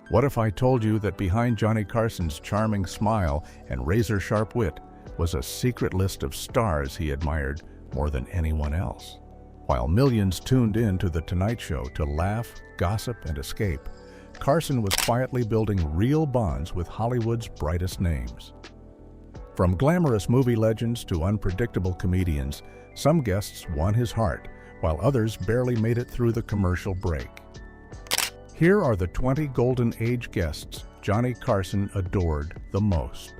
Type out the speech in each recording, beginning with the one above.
What if I told you that behind Johnny Carson's charming smile and razor-sharp wit was a secret list of stars he admired more than anyone else? While millions tuned in to The Tonight Show to laugh, gossip, and escape, Carson was quietly building real bonds with Hollywood's brightest names. From glamorous movie legends to unpredictable comedians, some guests won his heart, while others barely made it through the commercial break. Here are the 20 Golden Age guests Johnny Carson adored the most.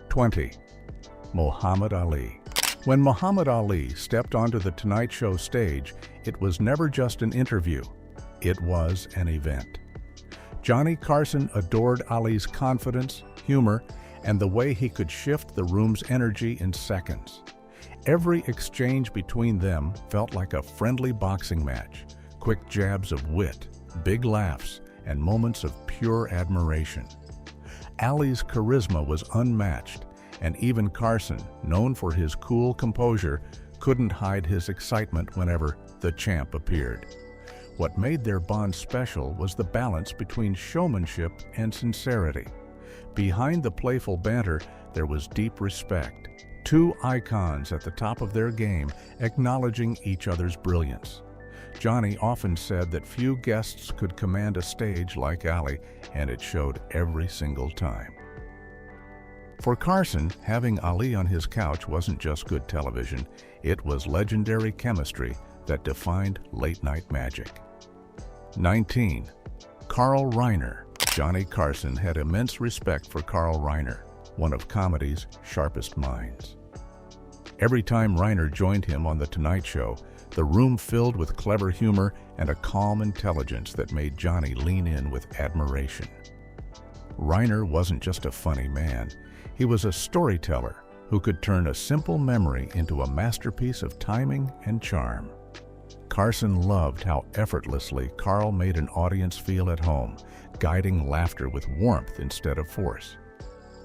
20. Muhammad Ali. When Muhammad Ali stepped onto The Tonight Show stage, it was never just an interview, it was an event. Johnny Carson adored Ali's confidence, humor, and the way he could shift the room's energy in seconds. Every exchange between them felt like a friendly boxing match, quick jabs of wit, big laughs, and moments of pure admiration. Ali's charisma was unmatched, and even Carson, known for his cool composure, couldn't hide his excitement whenever the champ appeared. What made their bond special was the balance between showmanship and sincerity. Behind the playful banter, there was deep respect. Two icons at the top of their game, acknowledging each other's brilliance. Johnny often said that few guests could command a stage like Ali, and it showed every single time. For Carson, having Ali on his couch wasn't just good television, it was legendary chemistry that defined late-night magic. 19. Carl Reiner. Johnny Carson had immense respect for Carl Reiner, one of comedy's sharpest minds. Every time Reiner joined him on The Tonight Show, the room filled with clever humor and a calm intelligence that made Johnny lean in with admiration. Reiner wasn't just a funny man, he was a storyteller who could turn a simple memory into a masterpiece of timing and charm. Carson loved how effortlessly Carl made an audience feel at home, guiding laughter with warmth instead of force.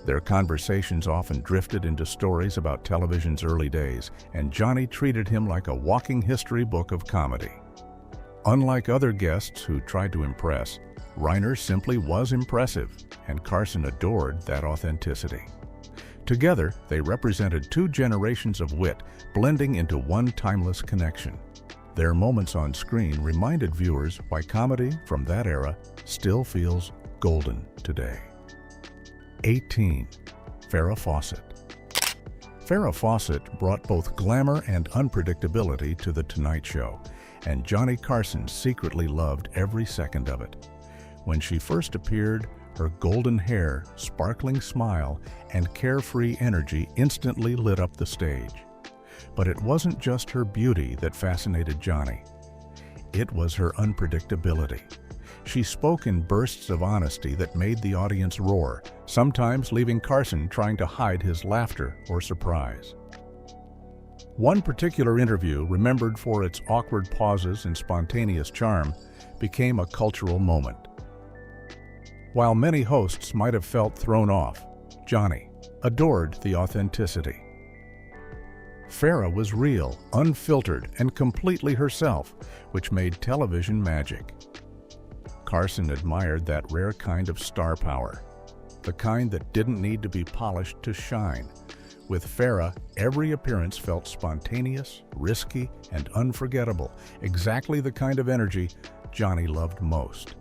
Their conversations often drifted into stories about television's early days, and Johnny treated him like a walking history book of comedy. Unlike other guests who tried to impress, Reiner simply was impressive, and Carson adored that authenticity. Together, they represented two generations of wit, blending into one timeless connection. Their moments on screen reminded viewers why comedy from that era still feels golden today. 18. Farrah Fawcett. Farrah Fawcett brought both glamour and unpredictability to The Tonight Show, and Johnny Carson secretly loved every second of it. When she first appeared, her golden hair, sparkling smile, and carefree energy instantly lit up the stage. But it wasn't just her beauty that fascinated Johnny. It was her unpredictability. She spoke in bursts of honesty that made the audience roar, sometimes leaving Carson trying to hide his laughter or surprise. One particular interview, remembered for its awkward pauses and spontaneous charm, became a cultural moment. While many hosts might have felt thrown off, Johnny adored the authenticity. Farrah was real, unfiltered, and completely herself, which made television magic. Carson admired that rare kind of star power, the kind that didn't need to be polished to shine. With Farrah, every appearance felt spontaneous, risky, and unforgettable, exactly the kind of energy Johnny loved most.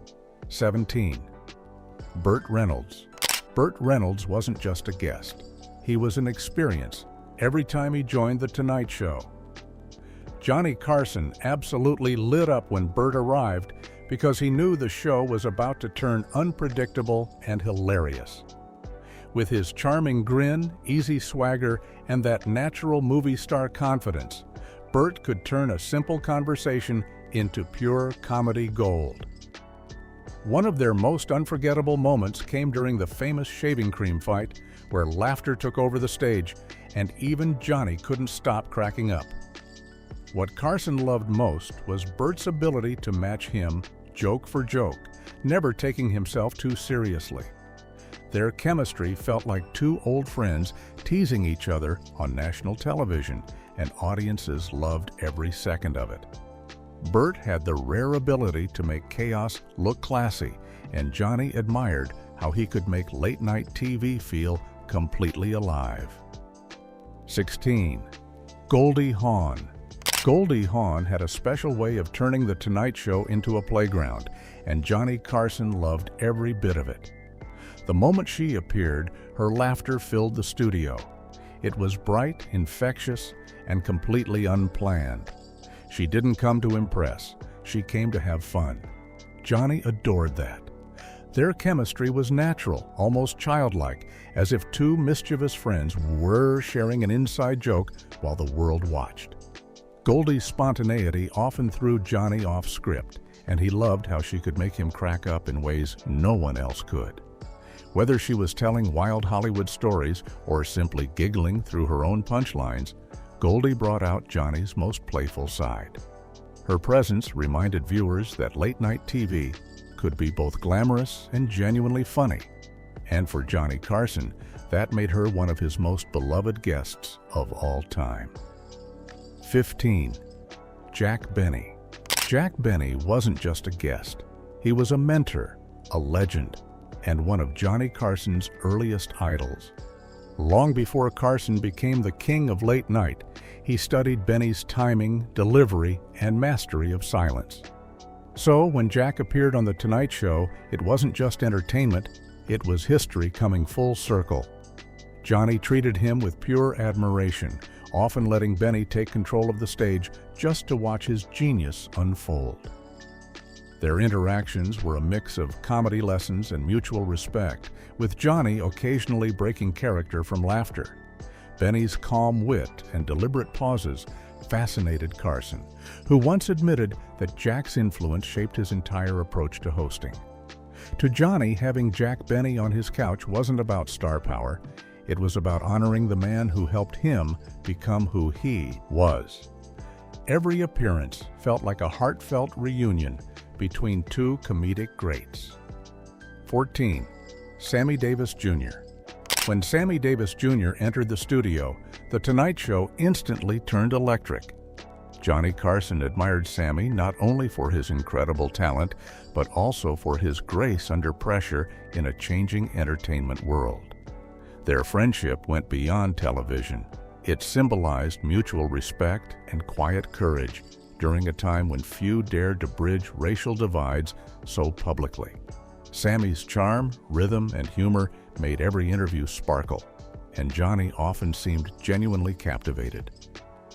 17. Burt Reynolds. Burt Reynolds wasn't just a guest. He was an experience every time he joined The Tonight Show. Johnny Carson absolutely lit up when Burt arrived because he knew the show was about to turn unpredictable and hilarious. With his charming grin, easy swagger, and that natural movie star confidence, Burt could turn a simple conversation into pure comedy gold. One of their most unforgettable moments came during the famous shaving cream fight, where laughter took over the stage, and even Johnny couldn't stop cracking up. What Carson loved most was Burt's ability to match him joke for joke, never taking himself too seriously. Their chemistry felt like two old friends teasing each other on national television, and audiences loved every second of it. Burt had the rare ability to make chaos look classy, and Johnny admired how he could make late-night TV feel completely alive. 16. Goldie Hawn. Goldie Hawn had a special way of turning The Tonight Show into a playground, and Johnny Carson loved every bit of it. The moment she appeared, her laughter filled the studio. It was bright, infectious, and completely unplanned. She didn't come to impress. She came to have fun. Johnny adored that. Their chemistry was natural, almost childlike, as if two mischievous friends were sharing an inside joke while the world watched. Goldie's spontaneity often threw Johnny off script, and he loved how she could make him crack up in ways no one else could. Whether she was telling wild Hollywood stories or simply giggling through her own punchlines, Goldie brought out Johnny's most playful side. Her presence reminded viewers that late-night TV could be both glamorous and genuinely funny. And for Johnny Carson, that made her one of his most beloved guests of all time. 15. Jack Benny. Jack Benny wasn't just a guest. He was a mentor, a legend, and one of Johnny Carson's earliest idols. Long before Carson became the king of late night, he studied Benny's timing, delivery, and mastery of silence. So when Jack appeared on The Tonight Show, it wasn't just entertainment, it was history coming full circle. Johnny treated him with pure admiration, often letting Benny take control of the stage just to watch his genius unfold. Their interactions were a mix of comedy lessons and mutual respect, with Johnny occasionally breaking character from laughter. Benny's calm wit and deliberate pauses fascinated Carson, who once admitted that Jack's influence shaped his entire approach to hosting. To Johnny, having Jack Benny on his couch wasn't about star power. It was about honoring the man who helped him become who he was. Every appearance felt like a heartfelt reunion between two comedic greats. 14. Sammy Davis Jr. When Sammy Davis Jr. entered the studio, The Tonight Show instantly turned electric. Johnny Carson admired Sammy not only for his incredible talent, but also for his grace under pressure in a changing entertainment world. Their friendship went beyond television. It symbolized mutual respect and quiet courage during a time when few dared to bridge racial divides so publicly. Sammy's charm, rhythm, and humor made every interview sparkle, and Johnny often seemed genuinely captivated.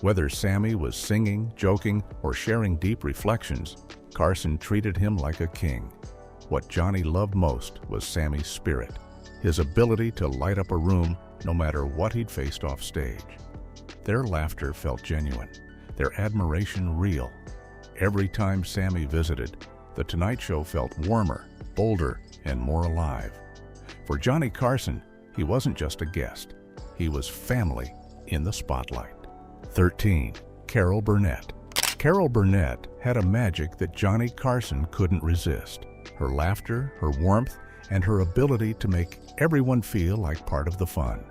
Whether Sammy was singing, joking, or sharing deep reflections, Carson treated him like a king. What Johnny loved most was Sammy's spirit, his ability to light up a room no matter what he'd faced off stage. Their laughter felt genuine, their admiration real. Every time Sammy visited, The Tonight Show felt warmer, bolder, and more alive. For Johnny Carson, he wasn't just a guest. He was family in the spotlight. 13. Carol Burnett. Carol Burnett had a magic that Johnny Carson couldn't resist. Her laughter, her warmth, and her ability to make everyone feel like part of the fun.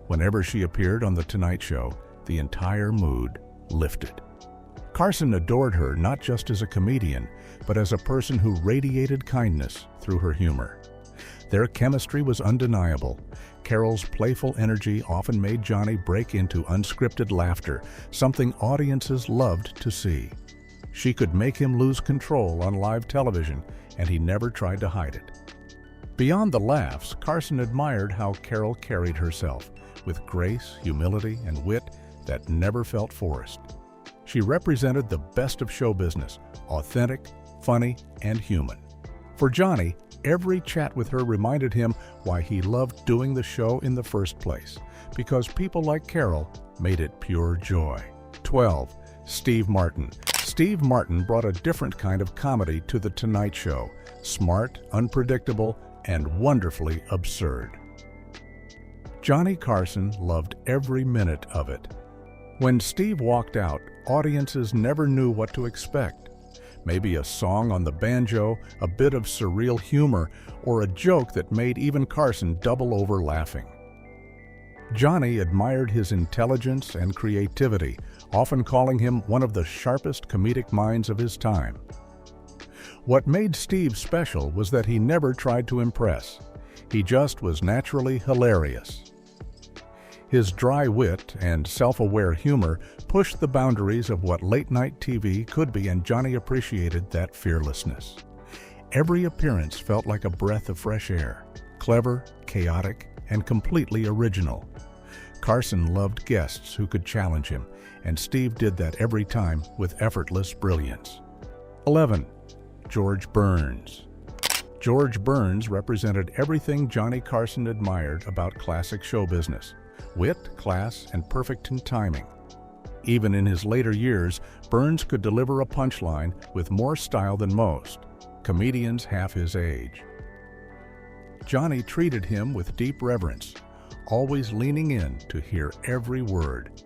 Whenever she appeared on The Tonight Show, the entire mood lifted. Carson adored her not just as a comedian, but as a person who radiated kindness through her humor. Their chemistry was undeniable. Carol's playful energy often made Johnny break into unscripted laughter, something audiences loved to see. She could make him lose control on live television, and he never tried to hide it. Beyond the laughs, Carson admired how Carol carried herself, with grace, humility, and wit that never felt forced. She represented the best of show business, authentic, funny, and human. For Johnny, every chat with her reminded him why he loved doing the show in the first place, because people like Carol made it pure joy. 12. Steve Martin. Steve Martin brought a different kind of comedy to The Tonight Show, smart, unpredictable, and wonderfully absurd. Johnny Carson loved every minute of it. When Steve walked out, audiences never knew what to expect. Maybe a song on the banjo, a bit of surreal humor, or a joke that made even Carson double over laughing. Johnny admired his intelligence and creativity, often calling him one of the sharpest comedic minds of his time. What made Steve special was that he never tried to impress. He just was naturally hilarious. His dry wit and self-aware humor pushed the boundaries of what late-night TV could be, and Johnny appreciated that fearlessness. Every appearance felt like a breath of fresh air, clever, chaotic, and completely original. Carson loved guests who could challenge him, and Steve did that every time with effortless brilliance. 11. George Burns. George Burns represented everything Johnny Carson admired about classic show business: wit, class, and perfect timing. Even in his later years, Burns could deliver a punchline with more style than most comedians half his age. Johnny treated him with deep reverence, always leaning in to hear every word.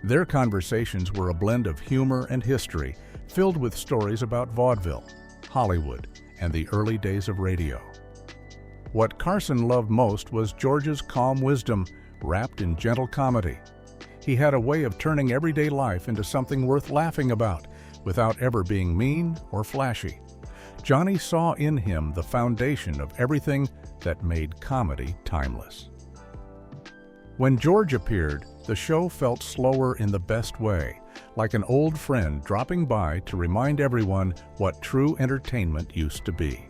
Their conversations were a blend of humor and history, filled with stories about vaudeville, Hollywood, and the early days of radio. What Carson loved most was George's calm wisdom, wrapped in gentle comedy. He had a way of turning everyday life into something worth laughing about, without ever being mean or flashy. Johnny saw in him the foundation of everything that made comedy timeless. When George appeared, the show felt slower in the best way, like an old friend dropping by to remind everyone what true entertainment used to be.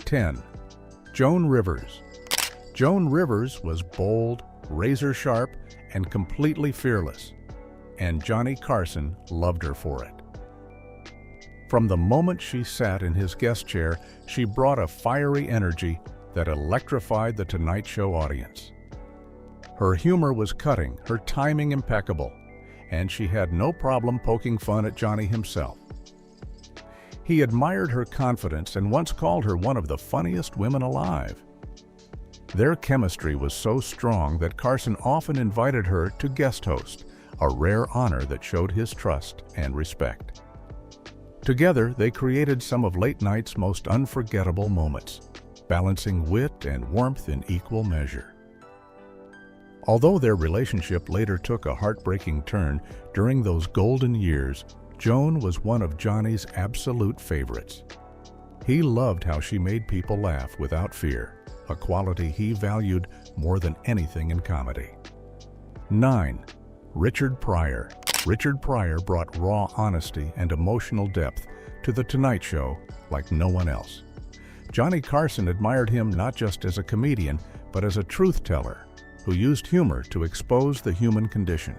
10. Joan Rivers. Joan Rivers was bold, razor-sharp, and completely fearless, and Johnny Carson loved her for it. From the moment she sat in his guest chair, she brought a fiery energy that electrified the Tonight Show audience. Her humor was cutting, her timing impeccable, and she had no problem poking fun at Johnny himself. He admired her confidence and once called her one of the funniest women alive. Their chemistry was so strong that Carson often invited her to guest host, a rare honor that showed his trust and respect. Together, they created some of late night's most unforgettable moments, balancing wit and warmth in equal measure. Although their relationship later took a heartbreaking turn, during those golden years, Joan was one of Johnny's absolute favorites. He loved how she made people laugh without fear, a quality he valued more than anything in comedy. 9. Richard Pryor. Richard Pryor brought raw honesty and emotional depth to The Tonight Show like no one else. Johnny Carson admired him not just as a comedian, but as a truth-teller who used humor to expose the human condition.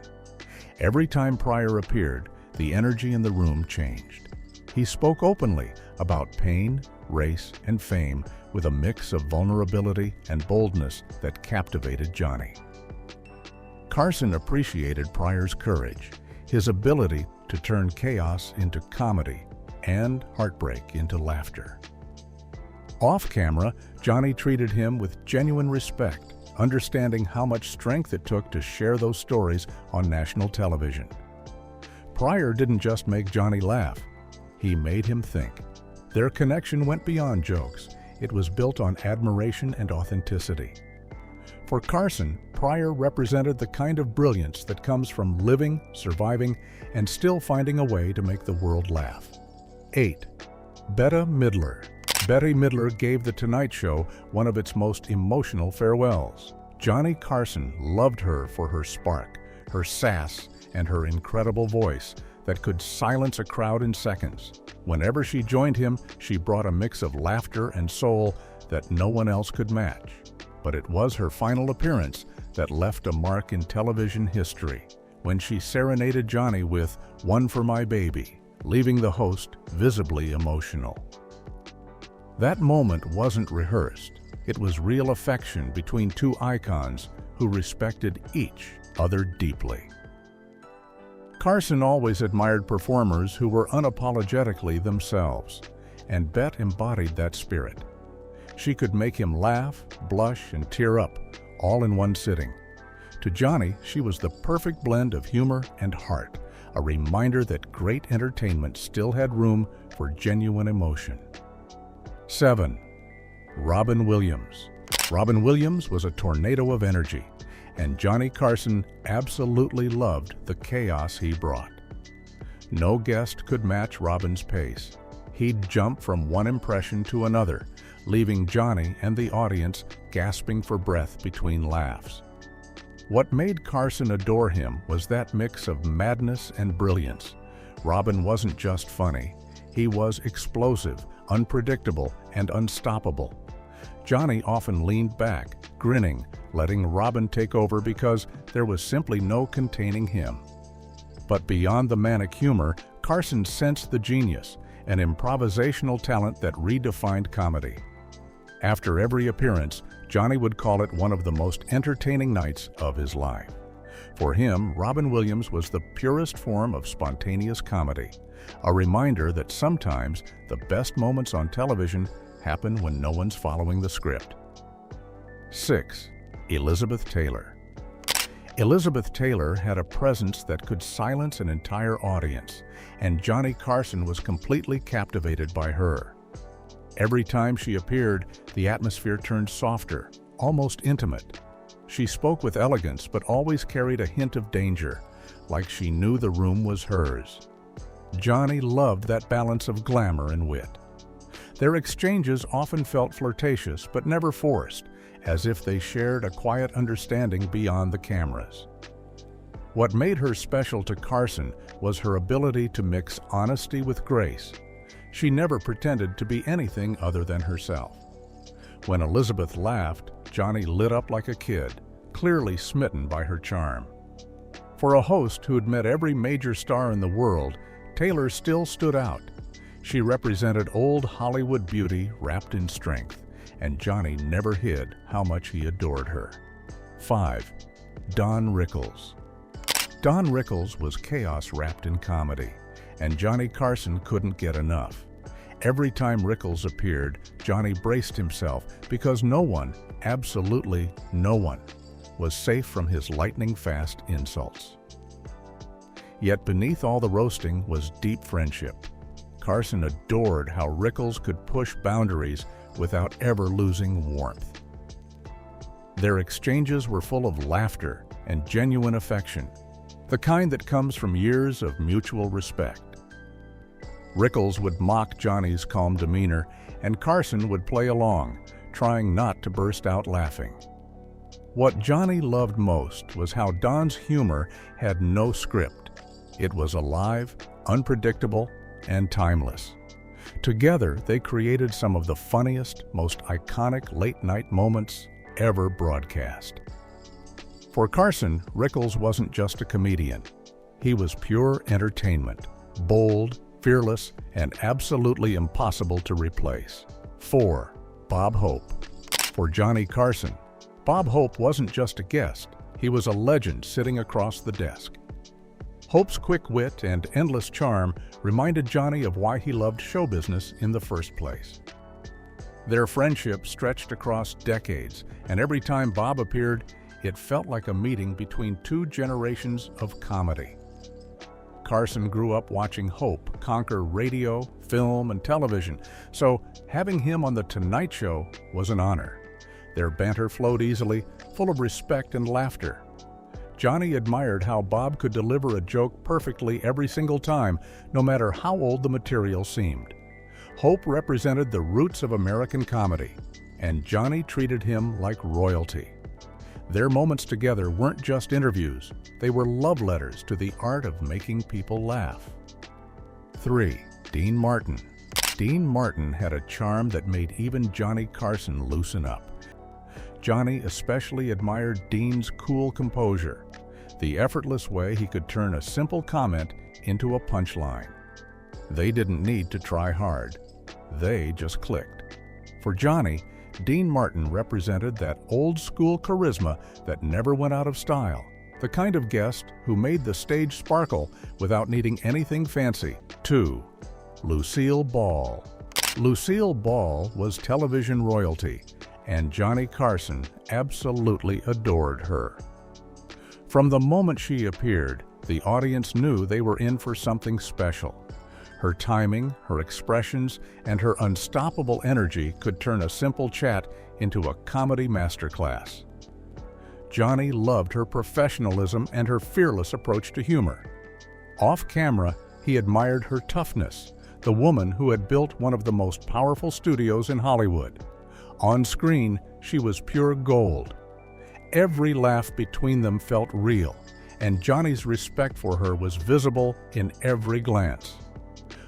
Every time Pryor appeared, the energy in the room changed. He spoke openly about pain, race, and fame with a mix of vulnerability and boldness that captivated Johnny. Carson appreciated Pryor's courage, his ability to turn chaos into comedy and heartbreak into laughter. Off-camera, Johnny treated him with genuine respect, understanding how much strength it took to share those stories on national television. Pryor didn't just make Johnny laugh, he made him think. Their connection went beyond jokes. It was built on admiration and authenticity. For Carson, Pryor represented the kind of brilliance that comes from living, surviving, and still finding a way to make the world laugh. 8. Bette Midler. Bette Midler gave The Tonight Show one of its most emotional farewells. Johnny Carson loved her for her spark, her sass, and her incredible voice that could silence a crowd in seconds. Whenever she joined him, she brought a mix of laughter and soul that no one else could match. But it was her final appearance that left a mark in television history, when she serenaded Johnny with "One for My Baby," leaving the host visibly emotional. That moment wasn't rehearsed. It was real affection between two icons who respected each other deeply. Carson always admired performers who were unapologetically themselves, and Bette embodied that spirit. She could make him laugh, blush, and tear up, all in one sitting. To Johnny, she was the perfect blend of humor and heart, a reminder that great entertainment still had room for genuine emotion. 7. Robin Williams. Robin Williams was a tornado of energy, and Johnny Carson absolutely loved the chaos he brought. No guest could match Robin's pace. He'd jump from one impression to another, leaving Johnny and the audience gasping for breath between laughs. What made Carson adore him was that mix of madness and brilliance. Robin wasn't just funny. He was explosive, unpredictable, and unstoppable. Johnny often leaned back, grinning, letting Robin take over because there was simply no containing him. But beyond the manic humor, Carson sensed the genius, an improvisational talent that redefined comedy. After every appearance, Johnny would call it one of the most entertaining nights of his life. For him, Robin Williams was the purest form of spontaneous comedy, a reminder that sometimes the best moments on television happen when no one's following the script. 6. Elizabeth Taylor. Elizabeth Taylor had a presence that could silence an entire audience, and Johnny Carson was completely captivated by her. Every time she appeared, the atmosphere turned softer, almost intimate. She spoke with elegance but always carried a hint of danger, like she knew the room was hers. Johnny loved that balance of glamour and wit. Their exchanges often felt flirtatious but never forced, as if they shared a quiet understanding beyond the cameras. What made her special to Carson was her ability to mix honesty with grace. She never pretended to be anything other than herself. When Elizabeth laughed, Johnny lit up like a kid, clearly smitten by her charm. For a host who'd met every major star in the world, Taylor still stood out. She represented old Hollywood beauty wrapped in strength, and Johnny never hid how much he adored her. 5. Don Rickles. Don Rickles was chaos wrapped in comedy, and Johnny Carson couldn't get enough. Every time Rickles appeared, Johnny braced himself because no one, absolutely no one, was safe from his lightning-fast insults. Yet beneath all the roasting was deep friendship. Carson adored how Rickles could push boundaries without ever losing warmth. Their exchanges were full of laughter and genuine affection, the kind that comes from years of mutual respect. Rickles would mock Johnny's calm demeanor, and Carson would play along, trying not to burst out laughing. What Johnny loved most was how Don's humor had no script. It was alive, unpredictable, and timeless. Together, they created some of the funniest, most iconic late-night moments ever broadcast. For Carson, Rickles wasn't just a comedian. He was pure entertainment, bold, fearless, and absolutely impossible to replace. 4. Bob Hope. For Johnny Carson, Bob Hope wasn't just a guest. He was a legend sitting across the desk. Hope's quick wit and endless charm reminded Johnny of why he loved show business in the first place. Their friendship stretched across decades, and every time Bob appeared, it felt like a meeting between two generations of comedy. Carson grew up watching Hope conquer radio, film, and television, so having him on The Tonight Show was an honor. Their banter flowed easily, full of respect and laughter. Johnny admired how Bob could deliver a joke perfectly every single time, no matter how old the material seemed. Hope represented the roots of American comedy, and Johnny treated him like royalty. Their moments together weren't just interviews, they were love letters to the art of making people laugh. 3. Dean Martin. Dean Martin had a charm that made even Johnny Carson loosen up. Johnny especially admired Dean's cool composure, the effortless way he could turn a simple comment into a punchline. They didn't need to try hard. They just clicked. For Johnny, Dean Martin represented that old-school charisma that never went out of style, the kind of guest who made the stage sparkle without needing anything fancy. 2. Lucille Ball. Lucille Ball was television royalty, and Johnny Carson absolutely adored her. From the moment she appeared, the audience knew they were in for something special. Her timing, her expressions, and her unstoppable energy could turn a simple chat into a comedy masterclass. Johnny loved her professionalism and her fearless approach to humor. Off camera, he admired her toughness, the woman who had built one of the most powerful studios in Hollywood. On screen, she was pure gold. Every laugh between them felt real, and Johnny's respect for her was visible in every glance.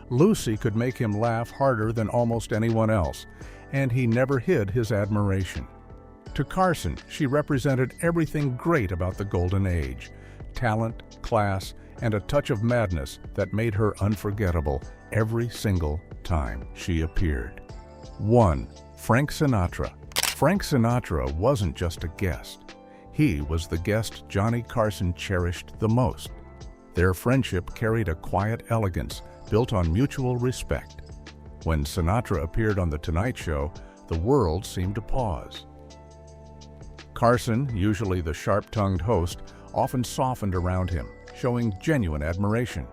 Lucy could make him laugh harder than almost anyone else, and he never hid his admiration. To Carson, she represented everything great about the Golden Age: talent, class, and a touch of madness that made her unforgettable every single time she appeared. 1. Frank Sinatra. Frank Sinatra wasn't just a guest. He was the guest Johnny Carson cherished the most. Their friendship carried a quiet elegance built on mutual respect. When Sinatra appeared on The Tonight Show, the world seemed to pause. Carson, usually the sharp-tongued host, often softened around him, showing genuine admiration.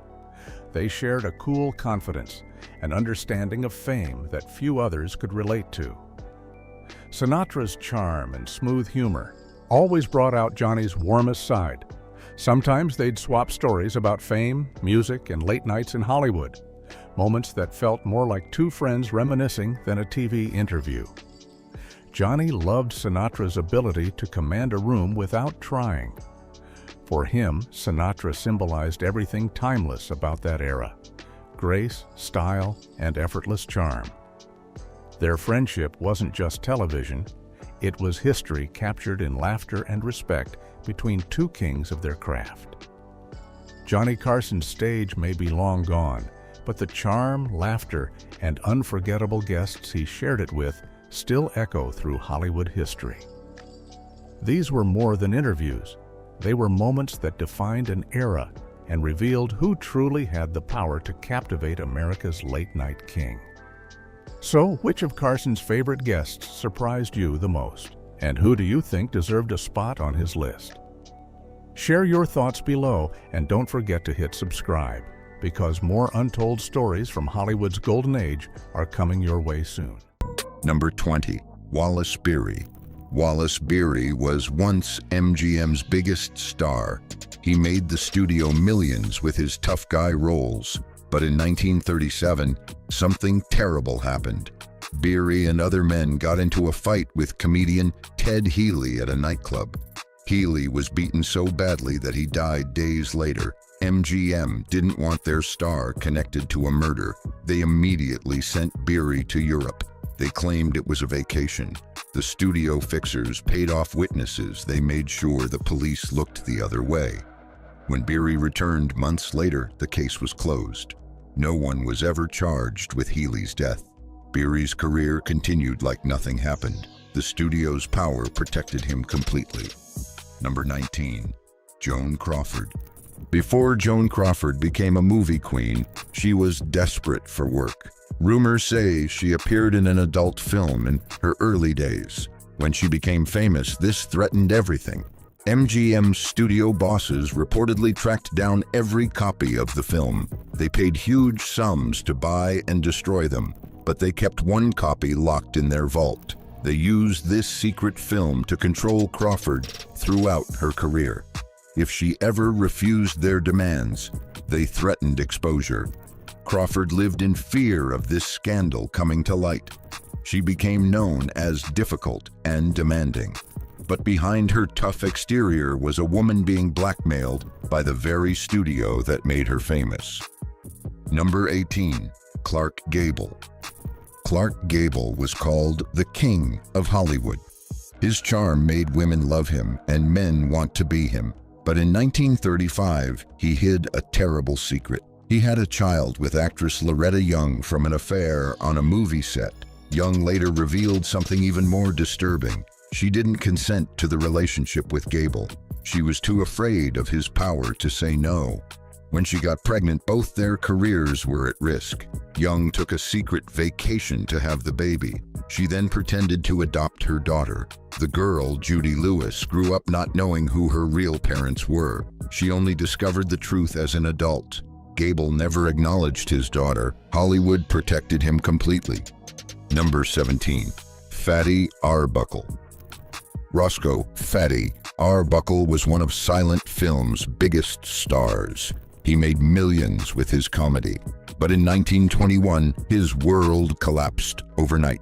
They shared a cool confidence, an understanding of fame that few others could relate to. Sinatra's charm and smooth humor always brought out Johnny's warmest side. Sometimes they'd swap stories about fame, music, and late nights in Hollywood, moments that felt more like two friends reminiscing than a TV interview. Johnny loved Sinatra's ability to command a room without trying. For him, Sinatra symbolized everything timeless about that era: grace, style, and effortless charm. Their friendship wasn't just television, it was history captured in laughter and respect between two kings of their craft. Johnny Carson's stage may be long gone, but the charm, laughter, and unforgettable guests he shared it with still echo through Hollywood history. These were more than interviews. They were moments that defined an era and revealed who truly had the power to captivate America's late-night king. So, which of Carson's favorite guests surprised you the most? And who do you think deserved a spot on his list? Share your thoughts below, and don't forget to hit subscribe, because more untold stories from Hollywood's golden age are coming your way soon. Number 20. Wallace Beery. Wallace Beery was once MGM's biggest star. He made the studio millions with his tough guy roles. But in 1937, something terrible happened. Beery and other men got into a fight with comedian Ted Healy at a nightclub. Healy was beaten so badly that he died days later. MGM didn't want their star connected to a murder. They immediately sent Beery to Europe. They claimed it was a vacation. The studio fixers paid off witnesses. They made sure the police looked the other way. When Beery returned months later, the case was closed. No one was ever charged with Healy's death. Beery's career continued like nothing happened. The studio's power protected him completely. Number 19. Joan Crawford. Before Joan Crawford became a movie queen, she was desperate for work. Rumors say she appeared in an adult film in her early days. When she became famous, this threatened everything. MGM's studio bosses reportedly tracked down every copy of the film. They paid huge sums to buy and destroy them, but they kept one copy locked in their vault. They used this secret film to control Crawford throughout her career. If she ever refused their demands, they threatened exposure. Crawford lived in fear of this scandal coming to light. She became known as difficult and demanding. But behind her tough exterior was a woman being blackmailed by the very studio that made her famous. Number 18. Clark Gable. Clark Gable was called the King of Hollywood. His charm made women love him and men want to be him. But in 1935, he hid a terrible secret. He had a child with actress Loretta Young from an affair on a movie set. Young later revealed something even more disturbing. She didn't consent to the relationship with Gable. She was too afraid of his power to say no. When she got pregnant, both their careers were at risk. Young took a secret vacation to have the baby. She then pretended to adopt her daughter. The girl, Judy Lewis, grew up not knowing who her real parents were. She only discovered the truth as an adult. Gable never acknowledged his daughter. Hollywood protected him completely. Number 17. Fatty Arbuckle. Roscoe "Fatty" Arbuckle was one of silent film's biggest stars. He made millions with his comedy, but in 1921, his world collapsed overnight.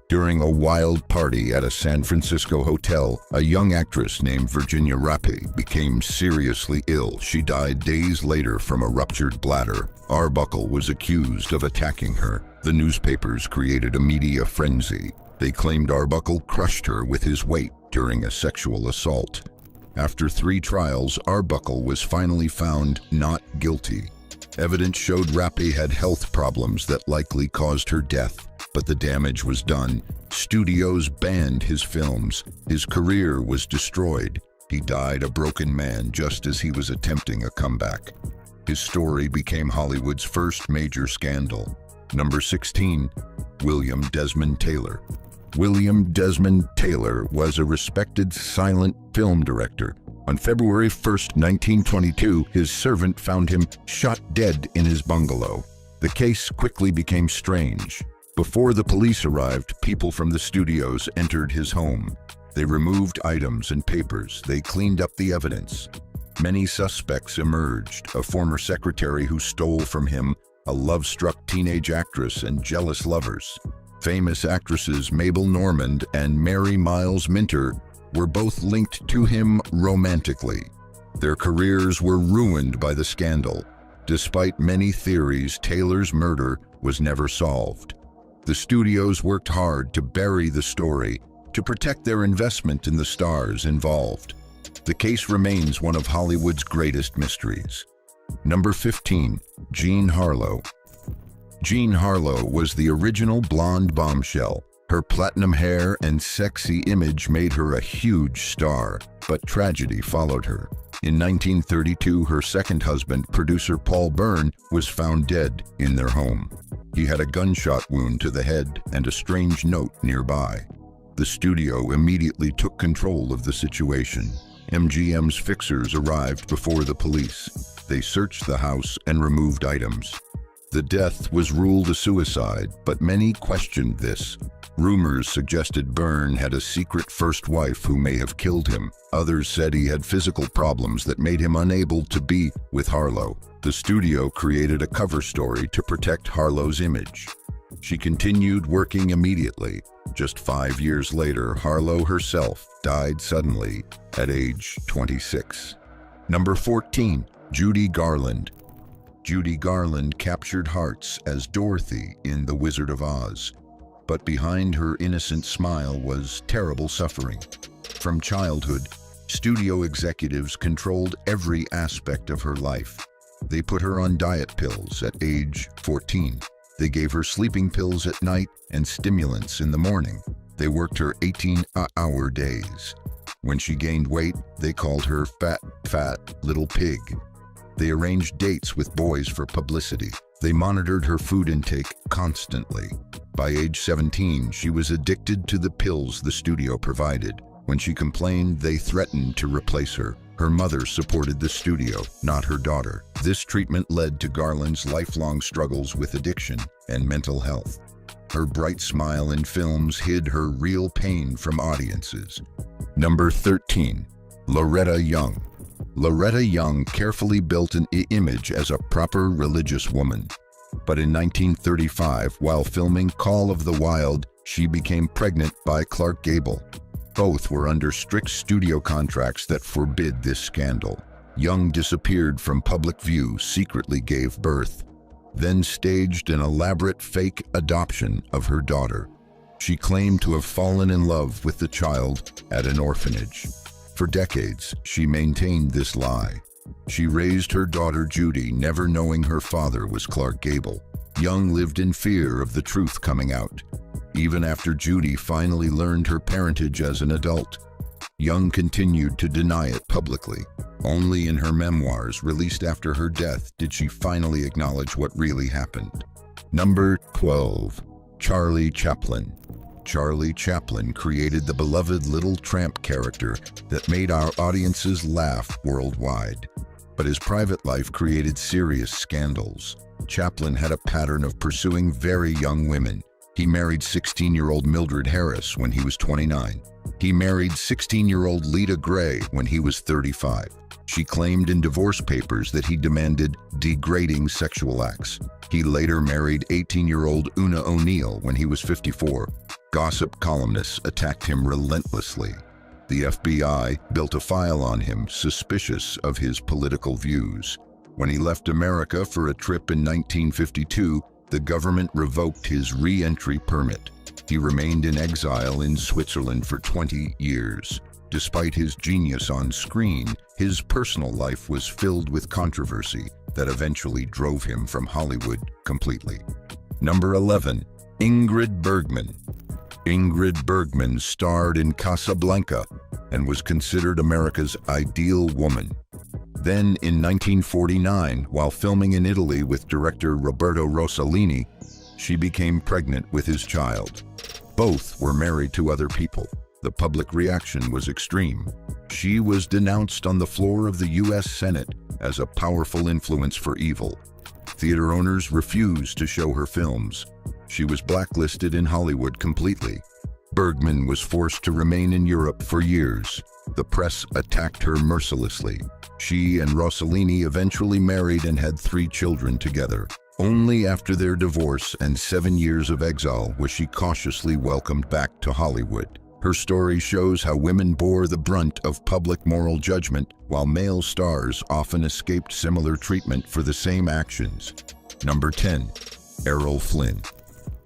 During a wild party at a San Francisco hotel, a young actress named Virginia Rappe became seriously ill. She died days later from a ruptured bladder. Arbuckle was accused of attacking her. The newspapers created a media frenzy. They claimed Arbuckle crushed her with his weight during a sexual assault. After 3 trials, Arbuckle was finally found not guilty. Evidence showed Rappe had health problems that likely caused her death. But the damage was done. Studios banned his films. His career was destroyed. He died a broken man just as he was attempting a comeback. His story became Hollywood's first major scandal. Number 16, William Desmond Taylor. William Desmond Taylor was a respected silent film director. On February 1st, 1922, his servant found him shot dead in his bungalow. The case quickly became strange. Before the police arrived, people from the studios entered his home. They removed items and papers. They cleaned up the evidence. Many suspects emerged: a former secretary who stole from him, a love-struck teenage actress, and jealous lovers. Famous actresses Mabel Normand and Mary Miles Minter were both linked to him romantically. Their careers were ruined by the scandal. Despite many theories, Taylor's murder was never solved. The studios worked hard to bury the story, to protect their investment in the stars involved. The case remains one of Hollywood's greatest mysteries. Number 15, Jean Harlow. Jean Harlow was the original blonde bombshell. Her platinum hair and sexy image made her a huge star, but tragedy followed her. In 1932, her second husband, producer Paul Byrne, was found dead in their home. He had a gunshot wound to the head and a strange note nearby. The studio immediately took control of the situation. MGM's fixers arrived before the police. They searched the house and removed items. The death was ruled a suicide, but many questioned this. Rumors suggested Byrne had a secret first wife who may have killed him. Others said he had physical problems that made him unable to be with Harlow. The studio created a cover story to protect Harlow's image. She continued working immediately. Just 5 years later, Harlow herself died suddenly at age 26. Number 14, Judy Garland. Judy Garland captured hearts as Dorothy in The Wizard of Oz. But behind her innocent smile was terrible suffering. From childhood, studio executives controlled every aspect of her life. They put her on diet pills at age 14. They gave her sleeping pills at night and stimulants in the morning. They worked her 18-hour days. When she gained weight, they called her fat little pig. They arranged dates with boys for publicity. They monitored her food intake constantly. By age 17, she was addicted to the pills the studio provided. When she complained, they threatened to replace her. Her mother supported the studio, not her daughter. This treatment led to Garland's lifelong struggles with addiction and mental health. Her bright smile in films hid her real pain from audiences. Number 13, Loretta Young. Loretta Young carefully built an image as a proper religious woman. But in 1935, while filming Call of the Wild, she became pregnant by Clark Gable. Both were under strict studio contracts that forbid this scandal. Young disappeared from public view, secretly gave birth, then staged an elaborate fake adoption of her daughter. She claimed to have fallen in love with the child at an orphanage. For decades, she maintained this lie. She raised her daughter Judy, never knowing her father was Clark Gable. Young lived in fear of the truth coming out. Even after Judy finally learned her parentage as an adult, Young continued to deny it publicly. Only in her memoirs, released after her death, did she finally acknowledge what really happened. Number 12, Charlie Chaplin. Charlie Chaplin created the beloved little tramp character that made our audiences laugh worldwide. But his private life created serious scandals. Chaplin had a pattern of pursuing very young women. He married 16-year-old Mildred Harris when he was 29. He married 16-year-old Lita Gray when he was 35. She claimed in divorce papers that he demanded degrading sexual acts. He later married 18-year-old Una O'Neill when he was 54. Gossip columnists attacked him relentlessly. The FBI built a file on him, suspicious of his political views. When he left America for a trip in 1952, the government revoked his re-entry permit. He remained in exile in Switzerland for 20 years. Despite his genius on screen, his personal life was filled with controversy that eventually drove him from Hollywood completely. Number 11. Ingrid Bergman. Ingrid Bergman starred in Casablanca and was considered America's ideal woman. Then, in 1949, while filming in Italy with director Roberto Rossellini, she became pregnant with his child. Both were married to other people. The public reaction was extreme. She was denounced on the floor of the U.S. Senate as a powerful influence for evil. Theater owners refused to show her films. She was blacklisted in Hollywood completely. Bergman was forced to remain in Europe for years. The press attacked her mercilessly. She and Rossellini eventually married and had 3 children together. Only after their divorce and 7 years of exile was she cautiously welcomed back to Hollywood. Her story shows how women bore the brunt of public moral judgment, while male stars often escaped similar treatment for the same actions. Number 10. Errol Flynn.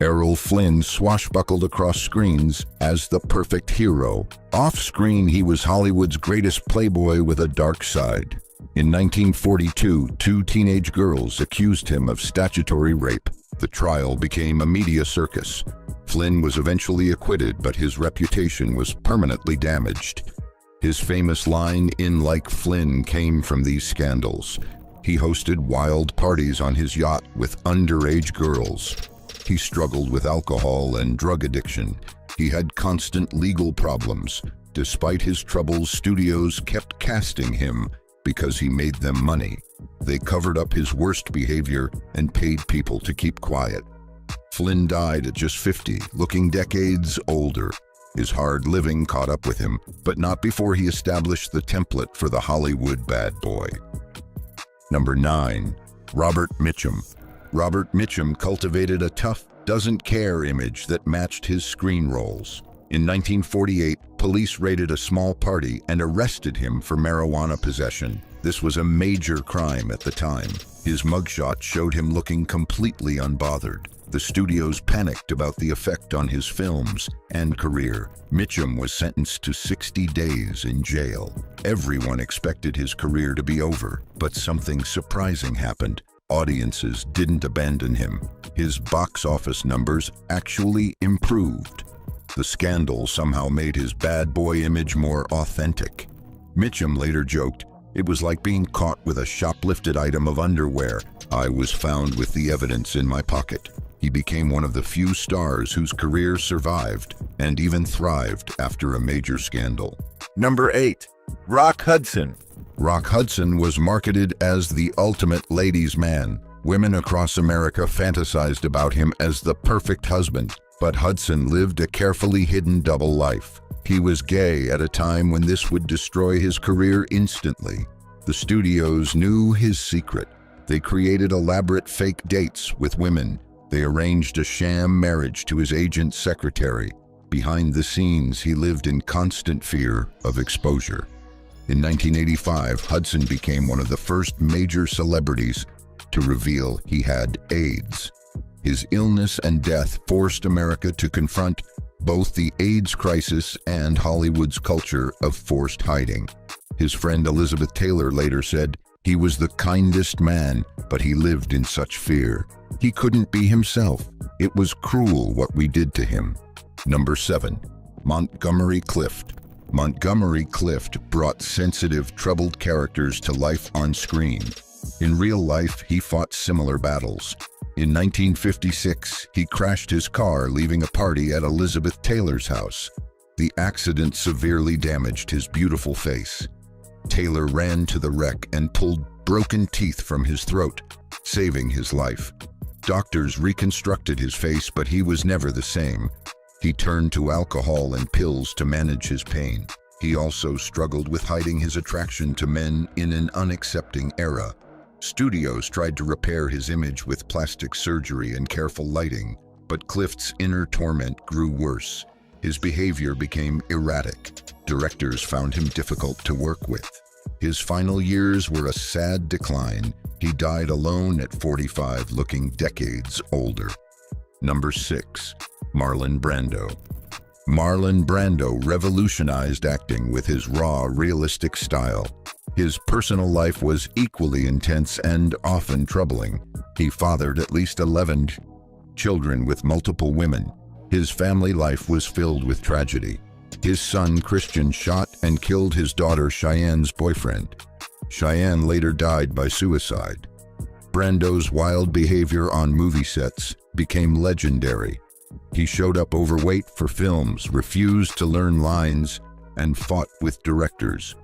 Errol Flynn swashbuckled across screens as the perfect hero. Off-screen, he was Hollywood's greatest playboy with a dark side. In 1942, 2 teenage girls accused him of statutory rape. The trial became a media circus. Flynn was eventually acquitted, but his reputation was permanently damaged. His famous line, "In like Flynn," came from these scandals. He hosted wild parties on his yacht with underage girls. He struggled with alcohol and drug addiction. He had constant legal problems. Despite his troubles, studios kept casting him because he made them money. They covered up his worst behavior and paid people to keep quiet. Flynn died at just 50, looking decades older. His hard living caught up with him, but not before he established the template for the Hollywood bad boy. Number 9. Robert Mitchum. Robert Mitchum cultivated a tough, doesn't-care image that matched his screen roles. In 1948, police raided a small party and arrested him for marijuana possession. This was a major crime at the time. His mugshot showed him looking completely unbothered. The studios panicked about the effect on his films and career. Mitchum was sentenced to 60 days in jail. Everyone expected his career to be over, but something surprising happened. Audiences didn't abandon him. His box office numbers actually improved. The scandal somehow made his bad boy image more authentic. Mitchum later joked, "It was like being caught with a shoplifted item of underwear. I was found with the evidence in my pocket." He became one of the few stars whose career survived and even thrived after a major scandal. Number 8. Rock Hudson. Rock Hudson was marketed as the ultimate ladies' man. Women across America fantasized about him as the perfect husband, but Hudson lived a carefully hidden double life. He was gay at a time when this would destroy his career instantly. The studios knew his secret. They created elaborate fake dates with women. They arranged a sham marriage to his agent's secretary. Behind the scenes, he lived in constant fear of exposure. In 1985, Hudson became one of the first major celebrities to reveal he had AIDS. His illness and death forced America to confront both the AIDS crisis and Hollywood's culture of forced hiding. His friend Elizabeth Taylor later said, "He was the kindest man, but he lived in such fear. He couldn't be himself. It was cruel what we did to him." Number 7. Montgomery Clift. Montgomery Clift brought sensitive, troubled characters to life on screen. In real life, he fought similar battles. In 1956, he crashed his car leaving a party at Elizabeth Taylor's house. The accident severely damaged his beautiful face. Taylor ran to the wreck and pulled broken teeth from his throat, saving his life. Doctors reconstructed his face, but he was never the same. He turned to alcohol and pills to manage his pain. He also struggled with hiding his attraction to men in an unaccepting era. Studios tried to repair his image with plastic surgery and careful lighting, but Clift's inner torment grew worse. His behavior became erratic. Directors found him difficult to work with. His final years were a sad decline. He died alone at 45, looking decades older. Number 6. Marlon Brando. Marlon Brando revolutionized acting with his raw, realistic style. His personal life was equally intense and often troubling. He fathered at least 11 children with multiple women. His family life was filled with tragedy. His son Christian shot and killed his daughter Cheyenne's boyfriend. Cheyenne later died by suicide. Brando's wild behavior on movie sets became legendary. He showed up overweight for films, refused to learn lines, and fought with directors.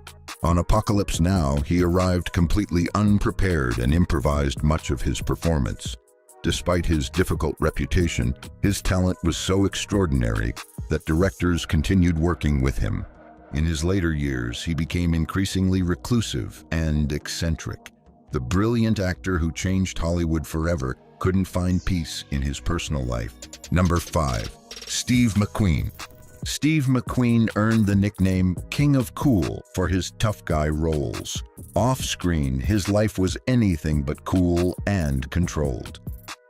On Apocalypse Now, he arrived completely unprepared and improvised much of his performance. Despite his difficult reputation, his talent was so extraordinary that directors continued working with him. In his later years, he became increasingly reclusive and eccentric. The brilliant actor who changed Hollywood forever couldn't find peace in his personal life. Number 5. Steve McQueen. Steve McQueen earned the nickname King of Cool for his tough guy roles. Off-screen, his life was anything but cool and controlled.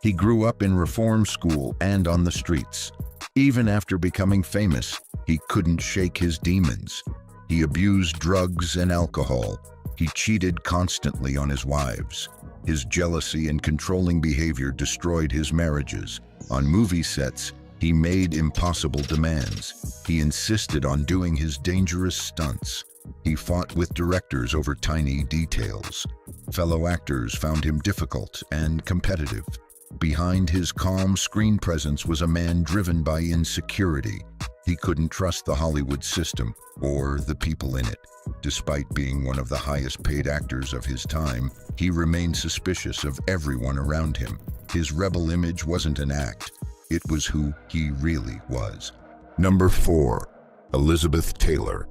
He grew up in reform school and on the streets. Even after becoming famous, he couldn't shake his demons. He abused drugs and alcohol. He cheated constantly on his wives. His jealousy and controlling behavior destroyed his marriages. On movie sets, he made impossible demands. He insisted on doing his dangerous stunts. He fought with directors over tiny details. Fellow actors found him difficult and competitive. Behind his calm screen presence was a man driven by insecurity. He couldn't trust the Hollywood system or the people in it. Despite being one of the highest-paid actors of his time, he remained suspicious of everyone around him. His rebel image wasn't an act. It was who he really was. Number 4. Elizabeth Taylor.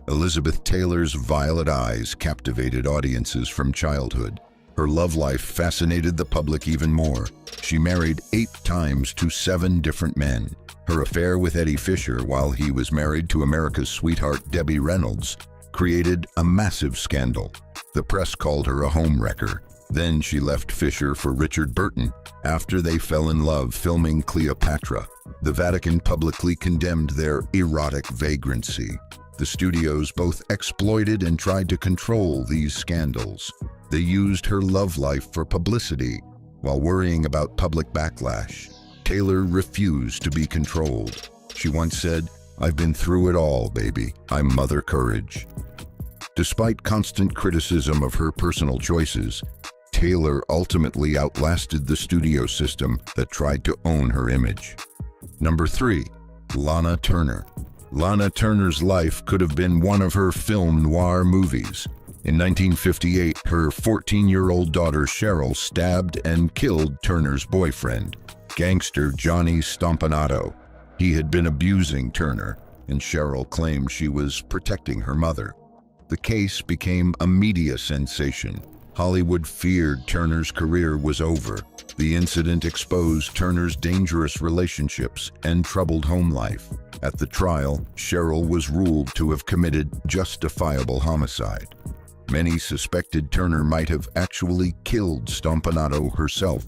Elizabeth Taylor's violet eyes captivated audiences from childhood. Her love life fascinated the public even more. She married 8 times to 7 different men. Her affair with Eddie Fisher, while he was married to America's sweetheart Debbie Reynolds, created a massive scandal. The press called her a homewrecker. Then she left Fisher for Richard Burton after they fell in love filming Cleopatra. The Vatican publicly condemned their erotic vagrancy. The studios both exploited and tried to control these scandals. They used her love life for publicity while worrying about public backlash. Taylor refused to be controlled. She once said, "I've been through it all, baby. I'm Mother Courage." Despite constant criticism of her personal choices, Taylor ultimately outlasted the studio system that tried to own her image. Number 3. Lana Turner. Lana Turner's life could have been one of her film noir movies. In 1958, her 14-year-old daughter Cheryl stabbed and killed Turner's boyfriend, gangster Johnny Stompanato. He had been abusing Turner, and Cheryl claimed she was protecting her mother. The case became a media sensation. Hollywood feared Turner's career was over. The incident exposed Turner's dangerous relationships and troubled home life. At the trial, Cheryl was ruled to have committed justifiable homicide. Many suspected Turner might have actually killed Stompanato herself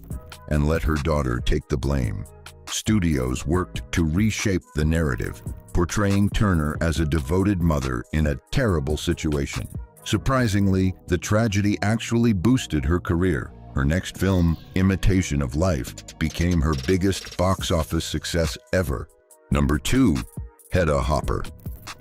and let her daughter take the blame. Studios worked to reshape the narrative, portraying Turner as a devoted mother in a terrible situation. Surprisingly, the tragedy actually boosted her career. Her next film, Imitation of Life, became her biggest box office success ever. Number 2. Hedda Hopper.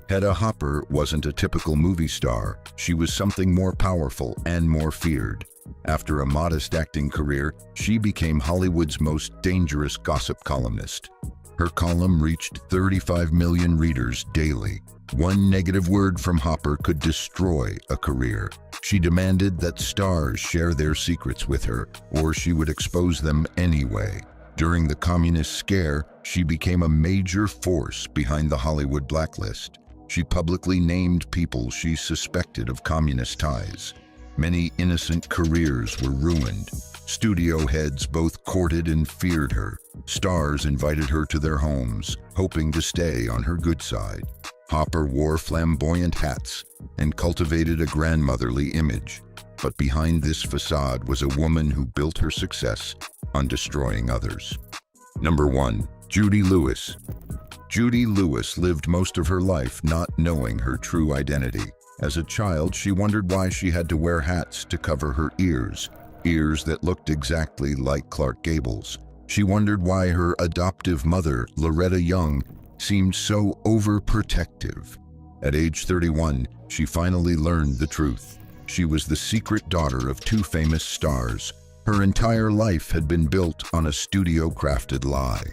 Hedda Hopper wasn't a typical movie star. She was something more powerful and more feared. After a modest acting career, she became Hollywood's most dangerous gossip columnist. Her column reached 35 million readers daily. One negative word from Hopper could destroy a career. She demanded that stars share their secrets with her, or she would expose them anyway. During the communist scare, she became a major force behind the Hollywood blacklist. She publicly named people she suspected of communist ties. Many innocent careers were ruined. Studio heads both courted and feared her. Stars invited her to their homes, hoping to stay on her good side. Hopper wore flamboyant hats and cultivated a grandmotherly image. But behind this facade was a woman who built her success on destroying others. Number 1. Judy Lewis. Judy Lewis lived most of her life not knowing her true identity. As a child, she wondered why she had to wear hats to cover her ears that looked exactly like Clark Gable's. She wondered why her adoptive mother, Loretta Young, seemed so overprotective. At age 31, she finally learned the truth. She was the secret daughter of 2 famous stars. Her entire life had been built on a studio-crafted lie.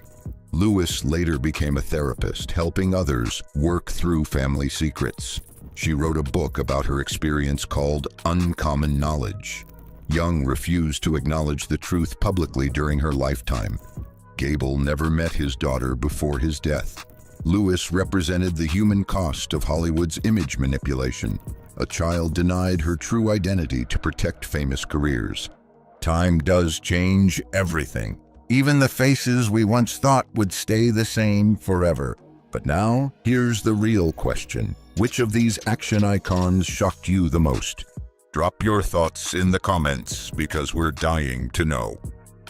Lewis later became a therapist, helping others work through family secrets. She wrote a book about her experience called Uncommon Knowledge. Young refused to acknowledge the truth publicly during her lifetime. Gable never met his daughter before his death. Lewis represented the human cost of Hollywood's image manipulation. A child denied her true identity to protect famous careers. Time does change everything. Even the faces we once thought would stay the same forever. But now, here's the real question. Which of these action icons shocked you the most? Drop your thoughts in the comments because we're dying to know.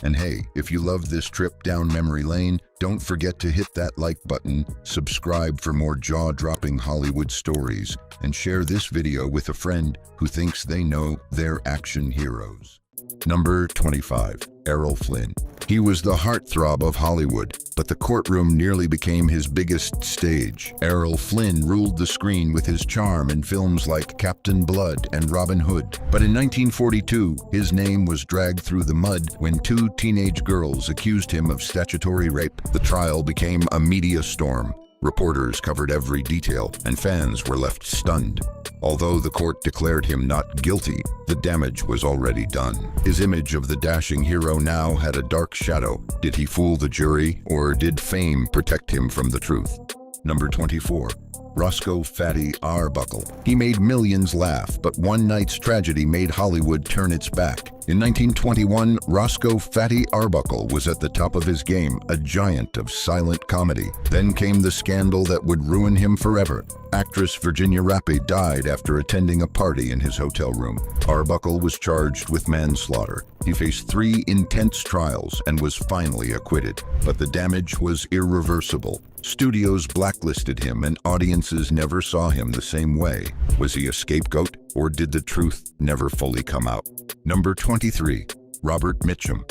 And hey, if you loved this trip down memory lane, don't forget to hit that like button, subscribe for more jaw-dropping Hollywood stories, and share this video with a friend who thinks they know their action heroes. Number 25. Errol Flynn. He was the heartthrob of Hollywood, but the courtroom nearly became his biggest stage. Errol Flynn ruled the screen with his charm in films like Captain Blood and Robin Hood. But in 1942, his name was dragged through the mud when 2 teenage girls accused him of statutory rape. The trial became a media storm. Reporters covered every detail, and fans were left stunned. Although the court declared him not guilty, the damage was already done. His image of the dashing hero now had a dark shadow. Did he fool the jury, or did fame protect him from the truth? Number 24. Roscoe "Fatty" Arbuckle. He made millions laugh, but one night's tragedy made Hollywood turn its back. In 1921, Roscoe "Fatty" Arbuckle was at the top of his game, a giant of silent comedy. Then came the scandal that would ruin him forever. Actress Virginia Rappe died after attending a party in his hotel room. Arbuckle was charged with manslaughter. He faced 3 intense trials and was finally acquitted, but the damage was irreversible. Studios blacklisted him and audiences never saw him the same way. Was he a scapegoat, or did the truth never fully come out? Number 23. Robert Mitchum.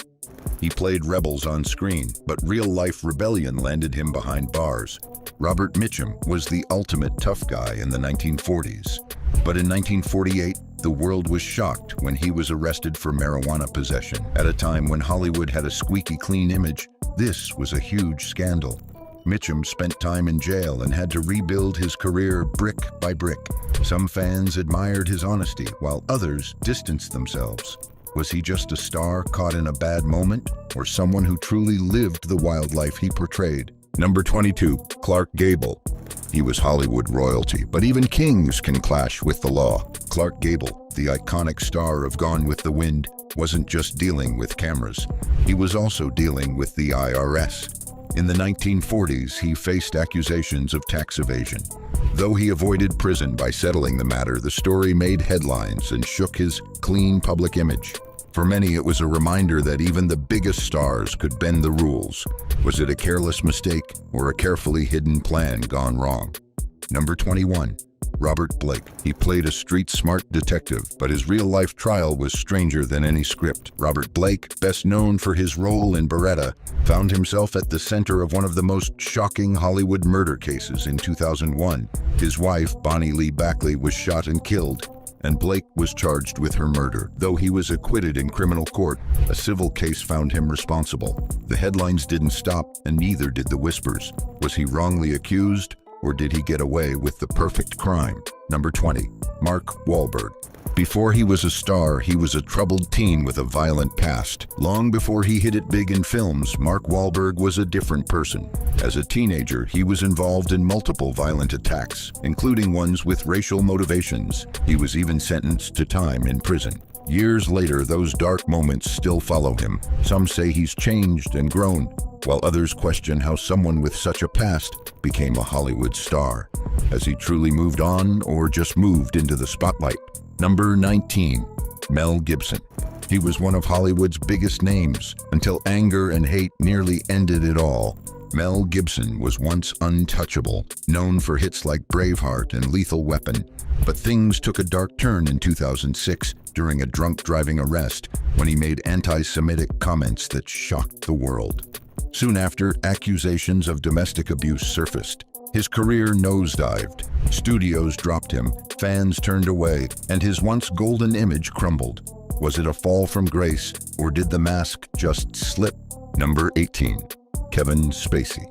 He played rebels on screen, but real-life rebellion landed him behind bars. Robert Mitchum was the ultimate tough guy in the 1940s. But in 1948, the world was shocked when he was arrested for marijuana possession. At a time when Hollywood had a squeaky clean image, this was a huge scandal. Mitchum spent time in jail and had to rebuild his career brick by brick. Some fans admired his honesty, while others distanced themselves. Was he just a star caught in a bad moment, or someone who truly lived the wild life he portrayed? Number 22. Clark Gable. He was Hollywood royalty, but even kings can clash with the law. Clark Gable, the iconic star of Gone with the Wind, wasn't just dealing with cameras. He was also dealing with the IRS. In the 1940s, he faced accusations of tax evasion. Though he avoided prison by settling the matter, the story made headlines and shook his clean public image. For many, it was a reminder that even the biggest stars could bend the rules. Was it a careless mistake or a carefully hidden plan gone wrong? Number 21. Robert Blake. He played a street-smart detective, but his real-life trial was stranger than any script. Robert Blake, best known for his role in Beretta, found himself at the center of one of the most shocking Hollywood murder cases in 2001. His wife, Bonnie Lee Bakley, was shot and killed, and Blake was charged with her murder. Though he was acquitted in criminal court, a civil case found him responsible. The headlines didn't stop, and neither did the whispers. Was he wrongly accused, or did he get away with the perfect crime? Number 20. Mark Wahlberg. Before he was a star, he was a troubled teen with a violent past. Long before he hit it big in films, Mark Wahlberg was a different person. As a teenager, he was involved in multiple violent attacks, including ones with racial motivations. He was even sentenced to time in prison. Years later, those dark moments still follow him. Some say he's changed and grown, while others question how someone with such a past became a Hollywood star. Has he truly moved on or just moved into the spotlight? Number 19. Mel Gibson. He was one of Hollywood's biggest names until anger and hate nearly ended it all. Mel Gibson was once untouchable, known for hits like Braveheart and Lethal Weapon. But things took a dark turn in 2006 during a drunk driving arrest when he made anti-Semitic comments that shocked the world. Soon after, accusations of domestic abuse surfaced. His career nosedived. Studios dropped him, fans turned away, and his once golden image crumbled. Was it a fall from grace, or did the mask just slip? Number 18. Kevin Spacey.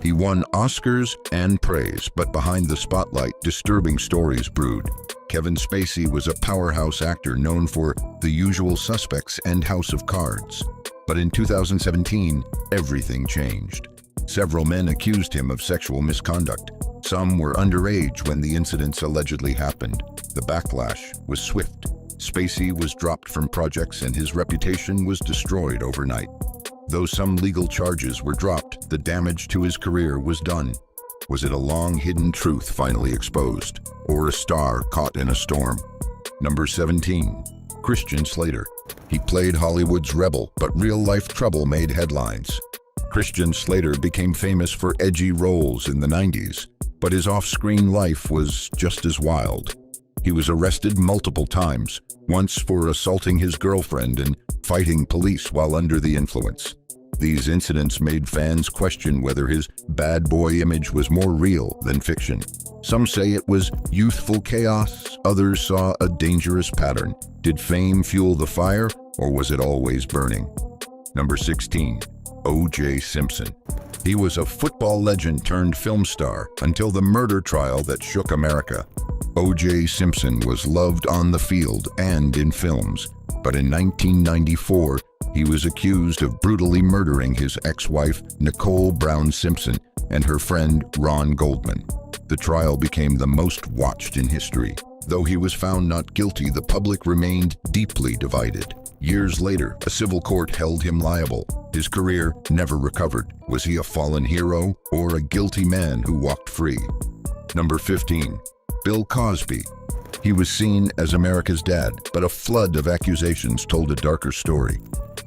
He won Oscars and praise, but behind the spotlight, disturbing stories brewed. Kevin Spacey was a powerhouse actor known for The Usual Suspects and House of Cards. But in 2017, everything changed. Several men accused him of sexual misconduct. Some were underage when the incidents allegedly happened. The backlash was swift. Spacey was dropped from projects and his reputation was destroyed overnight. Though some legal charges were dropped, the damage to his career was done. Was it a long-hidden truth finally exposed, or a star caught in a storm? Number 17. Christian Slater. He played Hollywood's rebel, but real-life trouble made headlines. Christian Slater became famous for edgy roles in the 90s, but his off-screen life was just as wild. He was arrested multiple times, once for assaulting his girlfriend and fighting police while under the influence. These incidents made fans question whether his bad boy image was more real than fiction. Some say it was youthful chaos, others saw a dangerous pattern. Did fame fuel the fire, or was it always burning? Number 16. O.J. Simpson. He was a football legend turned film star until the murder trial that shook America. O.J. Simpson was loved on the field and in films, but in 1994, he was accused of brutally murdering his ex-wife, Nicole Brown Simpson, and her friend, Ron Goldman. The trial became the most watched in history. Though he was found not guilty, the public remained deeply divided. Years later, a civil court held him liable. His career never recovered. Was he a fallen hero or a guilty man who walked free? Number 15. Bill Cosby. He was seen as America's dad, but a flood of accusations told a darker story.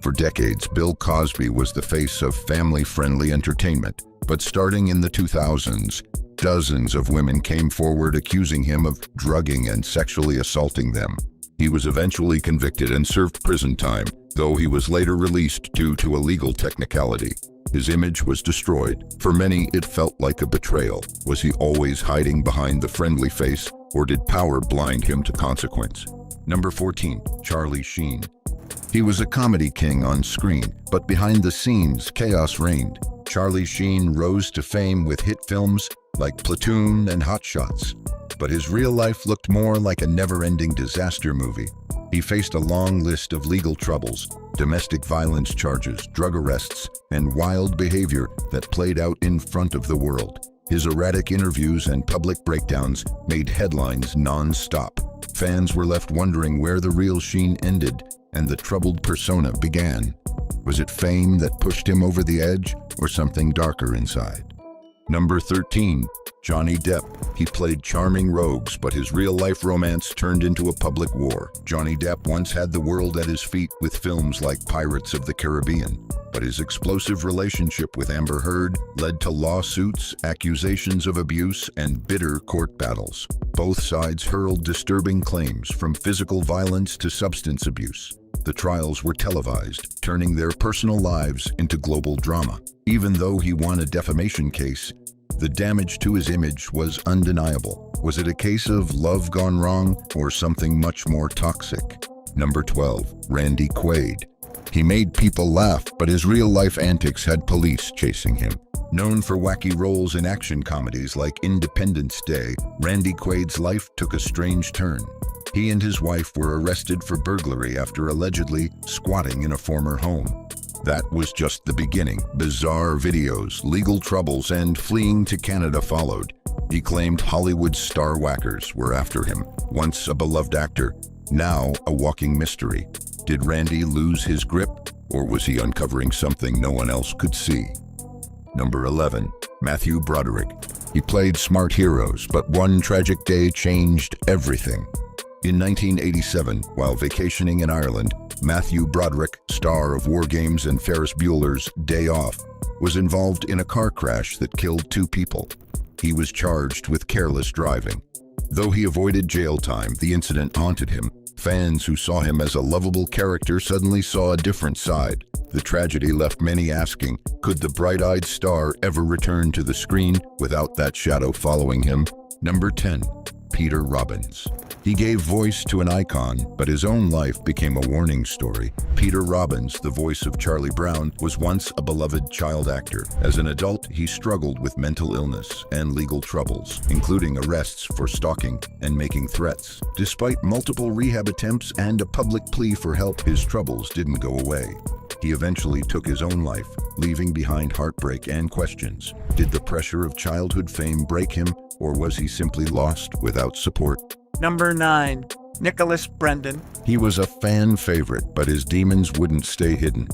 For decades, Bill Cosby was the face of family-friendly entertainment, but starting in the 2000s, dozens of women came forward accusing him of drugging and sexually assaulting them. He was eventually convicted and served prison time, though he was later released due to a legal technicality. His image was destroyed. For many, it felt like a betrayal. Was he always hiding behind the friendly face, or did power blind him to consequence? Number 14. Charlie Sheen. He was a comedy king on screen, but behind the scenes, chaos reigned. Charlie Sheen rose to fame with hit films like Platoon and Hot Shots, but his real life looked more like a never-ending disaster movie. He faced a long list of legal troubles, domestic violence charges, drug arrests, and wild behavior that played out in front of the world. His erratic interviews and public breakdowns made headlines non-stop. Fans were left wondering where the real Sheen ended and the troubled persona began. Was it fame that pushed him over the edge, or something darker inside? Number 13. Johnny Depp. He played charming rogues, but his real-life romance turned into a public war. Johnny Depp once had the world at his feet with films like Pirates of the Caribbean, but his explosive relationship with Amber Heard led to lawsuits, accusations of abuse, and bitter court battles. Both sides hurled disturbing claims, from physical violence to substance abuse. The trials were televised, turning their personal lives into global drama. Even though he won a defamation case, the damage to his image was undeniable. Was it a case of love gone wrong, or something much more toxic? Number 12. Randy Quaid. He made people laugh, but his real-life antics had police chasing him. Known for wacky roles in action comedies like Independence Day, Randy Quaid's life took a strange turn. He and his wife were arrested for burglary after allegedly squatting in a former home. That was just the beginning. Bizarre videos, legal troubles, and fleeing to Canada followed. He claimed Hollywood star whackers were after him. Once a beloved actor, now a walking mystery. Did Randy lose his grip, or was he uncovering something no one else could see? Number 11. Matthew Broderick. He played smart heroes, but one tragic day changed everything. In 1987, while vacationing in Ireland, Matthew Broderick, star of War Games and Ferris Bueller's Day Off, was involved in a car crash that killed 2 people. He was charged with careless driving. Though he avoided jail time, the incident haunted him. Fans who saw him as a lovable character suddenly saw a different side. The tragedy left many asking, could the bright-eyed star ever return to the screen without that shadow following him? Number 10. Peter Robbins. He gave voice to an icon, but his own life became a warning story. Peter Robbins, the voice of Charlie Brown, was once a beloved child actor. As an adult, he struggled with mental illness and legal troubles, including arrests for stalking and making threats. Despite multiple rehab attempts and a public plea for help, his troubles didn't go away. He eventually took his own life, leaving behind heartbreak and questions. Did the pressure of childhood fame break him, or was he simply lost without support? Number 9. Nicholas Brendan. He was a fan favorite, but his demons wouldn't stay hidden.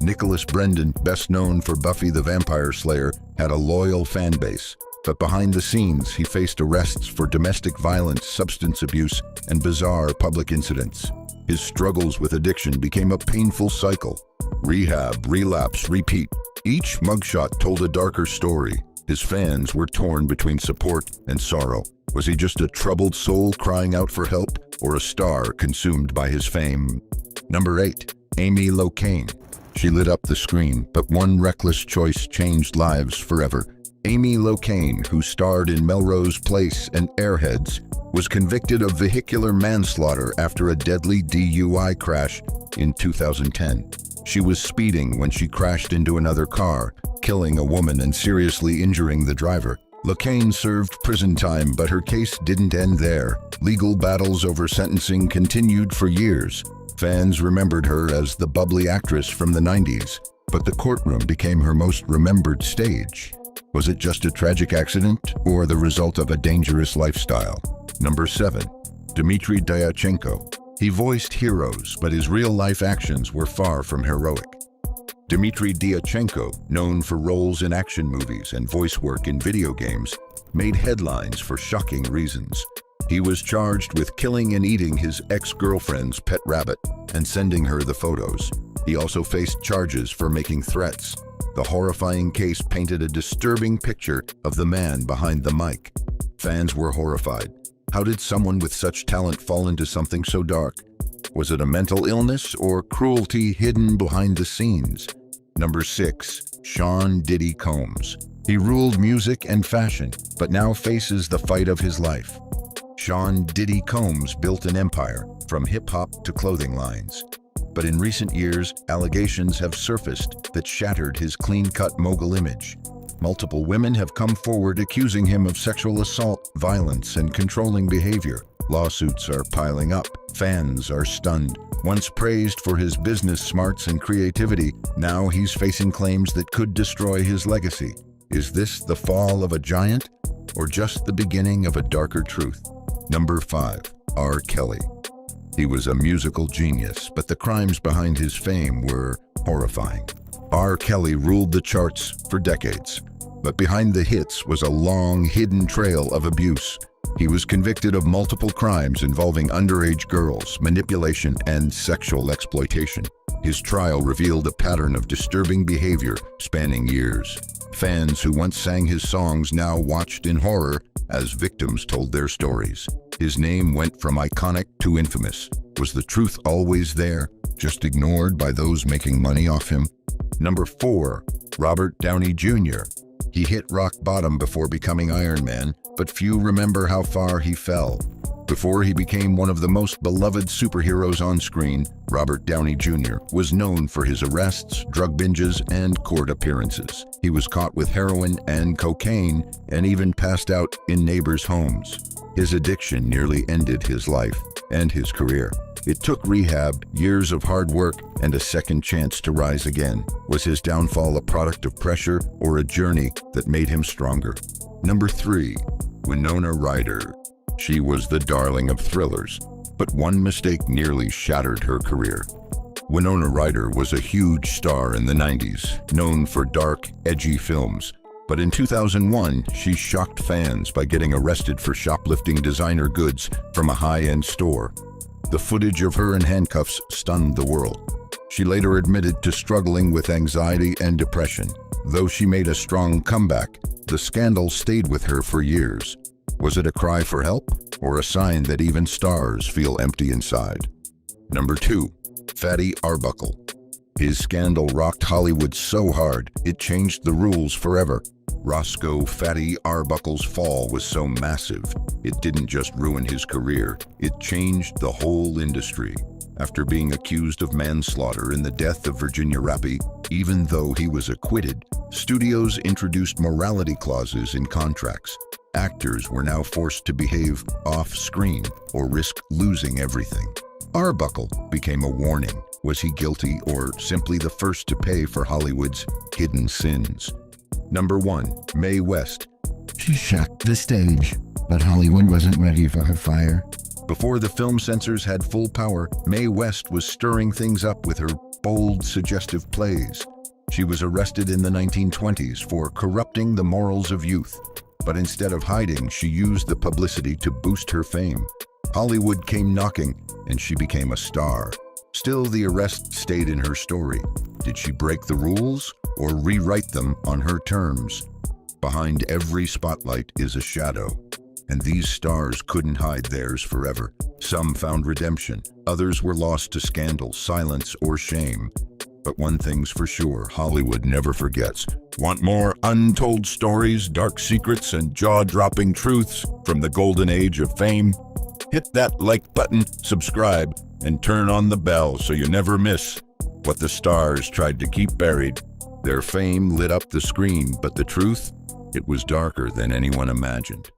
Nicholas Brendan, best known for Buffy the Vampire Slayer, had a loyal fan base. But behind the scenes, he faced arrests for domestic violence, substance abuse, and bizarre public incidents. His struggles with addiction became a painful cycle. Rehab, relapse, repeat. Each mugshot told a darker story. His fans were torn between support and sorrow. Was he just a troubled soul crying out for help, or a star consumed by his fame? Number 8. Amy Locane. She lit up the screen, but one reckless choice changed lives forever. Amy Locane, who starred in Melrose Place and Airheads, was convicted of vehicular manslaughter after a deadly DUI crash in 2010. She was speeding when she crashed into another car, killing a woman and seriously injuring the driver. Locane served prison time, but her case didn't end there. Legal battles over sentencing continued for years. Fans remembered her as the bubbly actress from the 90s, but the courtroom became her most remembered stage. Was it just a tragic accident, or the result of a dangerous lifestyle? Number 7. Dmitry Dyachenko. He voiced heroes, but his real-life actions were far from heroic. Dmitry Dyachenko, known for roles in action movies and voice work in video games, made headlines for shocking reasons. He was charged with killing and eating his ex-girlfriend's pet rabbit and sending her the photos. He also faced charges for making threats. The horrifying case painted a disturbing picture of the man behind the mic. Fans were horrified. How did someone with such talent fall into something so dark? Was it a mental illness or cruelty hidden behind the scenes? Number 6. Sean Diddy Combs. He ruled music and fashion, but now faces the fight of his life. Sean Diddy Combs built an empire, from hip-hop to clothing lines. But in recent years, allegations have surfaced that shattered his clean-cut mogul image. Multiple women have come forward accusing him of sexual assault, violence, and controlling behavior. Lawsuits are piling up. Fans are stunned. Once praised for his business smarts and creativity, now he's facing claims that could destroy his legacy. Is this the fall of a giant, or just the beginning of a darker truth? Number 5. R. Kelly. He was a musical genius, but the crimes behind his fame were horrifying. R. Kelly ruled the charts for decades, but behind the hits was a long, hidden trail of abuse. He was convicted of multiple crimes involving underage girls, manipulation, and sexual exploitation. His trial revealed a pattern of disturbing behavior spanning years. Fans who once sang his songs now watched in horror as victims told their stories. His name went from iconic to infamous. Was the truth always there, just ignored by those making money off him? Number 4. Robert Downey Jr. He hit rock bottom before becoming Iron Man, but few remember how far he fell. Before he became one of the most beloved superheroes on screen, Robert Downey Jr. was known for his arrests, drug binges, and court appearances. He was caught with heroin and cocaine and even passed out in neighbors' homes. His addiction nearly ended his life and his career. It took rehab, years of hard work, and a second chance to rise again. Was his downfall a product of pressure or a journey that made him stronger? Number 3. Winona Ryder. She was the darling of thrillers, but one mistake nearly shattered her career. Winona Ryder was a huge star in the 90s, known for dark, edgy films. But in 2001, she shocked fans by getting arrested for shoplifting designer goods from a high-end store. The footage of her in handcuffs stunned the world. She later admitted to struggling with anxiety and depression. Though she made a strong comeback, the scandal stayed with her for years. Was it a cry for help, or a sign that even stars feel empty inside? Number 2. Fatty Arbuckle. His scandal rocked Hollywood so hard, it changed the rules forever. Roscoe Fatty Arbuckle's fall was so massive, it didn't just ruin his career, it changed the whole industry. After being accused of manslaughter in the death of Virginia Rappi, even though he was acquitted, studios introduced morality clauses in contracts. Actors were now forced to behave off-screen or risk losing everything. Arbuckle became a warning. Was he guilty or simply the first to pay for Hollywood's hidden sins? Number 1. Mae West. She shocked the stage, but Hollywood wasn't ready for her fire. Before the film censors had full power, Mae West was stirring things up with her bold, suggestive plays. She was arrested in the 1920s for corrupting the morals of youth. But instead of hiding, she used the publicity to boost her fame. Hollywood came knocking, and she became a star. Still, the arrest stayed in her story. Did she break the rules or rewrite them on her terms? Behind every spotlight is a shadow, and these stars couldn't hide theirs forever. Some found redemption, others were lost to scandal, silence, or shame. But one thing's for sure, Hollywood never forgets. Want more untold stories, dark secrets, and jaw-dropping truths from the golden age of fame? Hit that like button, subscribe, and turn on the bell so you never miss what the stars tried to keep buried. Their fame lit up the screen, but the truth, it was darker than anyone imagined.